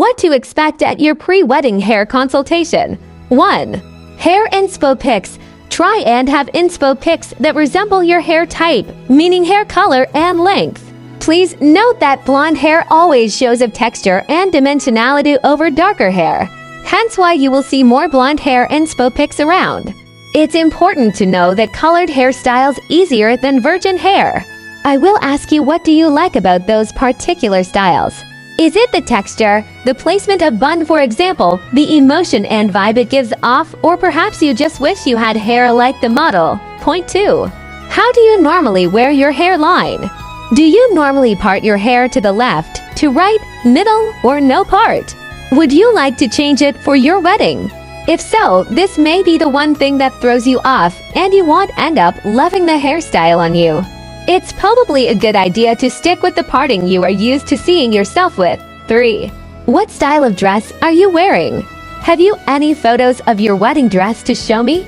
What to expect at your pre-wedding hair consultation. 1. Hair inspo pics. Try and have inspo pics that resemble your hair type, meaning hair color and length. Please note that blonde hair always shows of texture and dimensionality over darker hair, hence why you will see more blonde hair inspo pics around. It's important to know that colored hairstyles easier than virgin hair. I will ask you, what do you like about those particular styles? Is it the texture, the placement of bun for example, the emotion and vibe it gives off, or perhaps you just wish you had hair like the model? Point 2. How do you normally wear your hairline? Do you normally part your hair to the left, to right, middle, or no part? Would you like to change it for your wedding? If so, this may be the one thing that throws you off and you won't end up loving the hairstyle on you. It's probably a good idea to stick with the parting you are used to seeing yourself with. 3. What style of dress are you wearing? Have you any photos of your wedding dress to show me?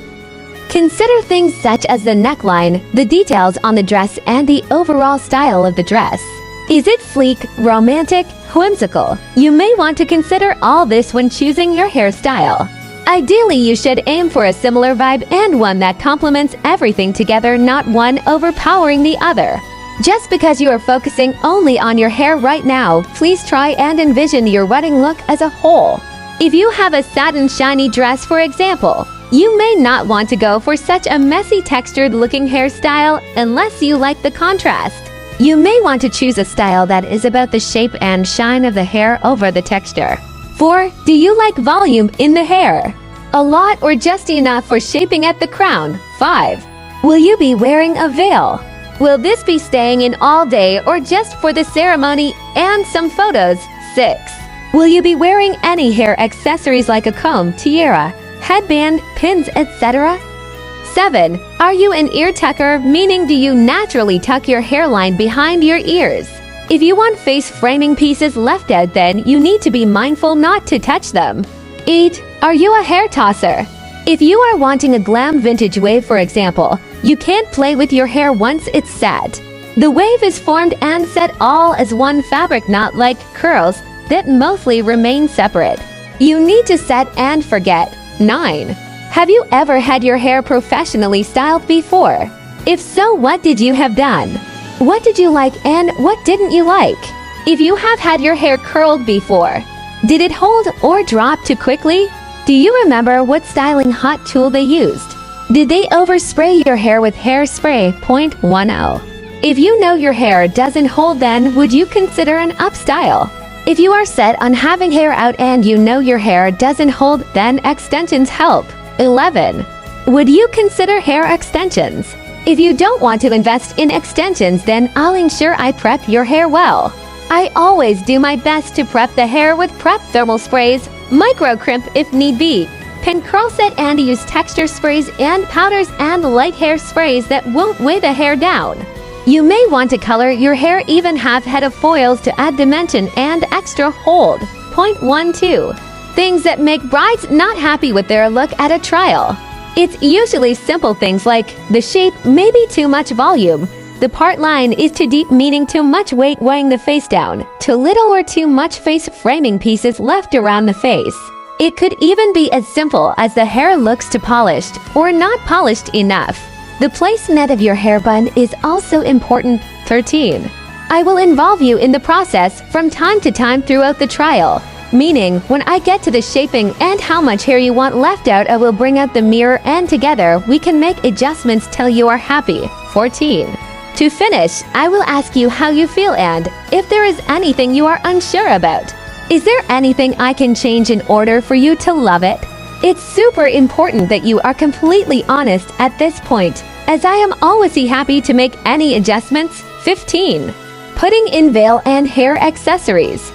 Consider things such as the neckline, the details on the dress, and the overall style of the dress. Is it sleek, romantic, whimsical? You may want to consider all this when choosing your hairstyle. Ideally, you should aim for a similar vibe and one that complements everything together, not one overpowering the other. Just because you are focusing only on your hair right now, please try and envision your wedding look as a whole. If you have a satin shiny dress, for example, you may not want to go for such a messy textured looking hairstyle unless you like the contrast. You may want to choose a style that is about the shape and shine of the hair over the texture. 4. Do you like volume in the hair? A lot or just enough for shaping at the crown? 5. Will you be wearing a veil? Will this be staying in all day or just for the ceremony and some photos? 6. Will you be wearing any hair accessories like a comb, tiara, headband, pins, etc.? 7. Are you an ear tucker, meaning do you naturally tuck your hairline behind your ears? If you want face framing pieces left out, then you need to be mindful not to touch them. 8. Are you a hair tosser? If you are wanting a glam vintage wave, for example, you can't play with your hair once it's set. The wave is formed and set all as one fabric, not like curls that mostly remain separate. You need to set and forget. 9. Have you ever had your hair professionally styled before? If so, what did you have done? What did you like and what didn't you like? If you have had your hair curled before, did it hold or drop too quickly? Do you remember what styling hot tool they used? Did they overspray your hair with hairspray? Point 10. If you know your hair doesn't hold, then would you consider an up style? If you are set on having hair out and you know your hair doesn't hold, then extensions help. 11. Would you consider hair extensions? If you don't want to invest in extensions, then I'll ensure I prep your hair well. I always do my best to prep the hair with prep thermal sprays, micro crimp if need be, pin curl set, and use texture sprays and powders and light hair sprays that won't weigh the hair down. You may want to color your hair, even have head of foils to add dimension and extra hold. Point 12. Things that make brides not happy with their look at a trial. It's usually simple things like the shape, maybe too much volume. The part line is too deep, meaning too much weight weighing the face down. Too little or too much face framing pieces left around the face. It could even be as simple as the hair looks too polished or not polished enough. The placement of your hair bun is also important. 13. I will involve you in the process from time to time throughout the trial. Meaning, when I get to the shaping and how much hair you want left out, I will bring out the mirror and together we can make adjustments till you are happy. 14. To finish, I will ask you how you feel and if there is anything you are unsure about. Is there anything I can change in order for you to love it? It's super important that you are completely honest at this point, as I am always happy to make any adjustments. 15. Putting in veil and hair accessories.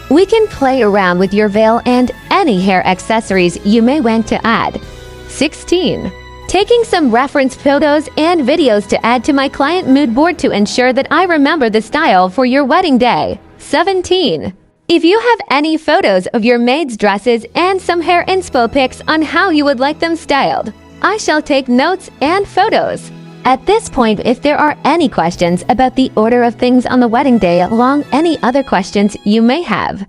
We can play around with your veil and any hair accessories you may want to add. 16. Taking some reference photos and videos to add to my client mood board to ensure that I remember the style for your wedding day. 17. If you have any photos of your maid's dresses and some hair inspo pics on how you would like them styled, I shall take notes and photos. At this point, if there are any questions about the order of things on the wedding day, along any other questions you may have,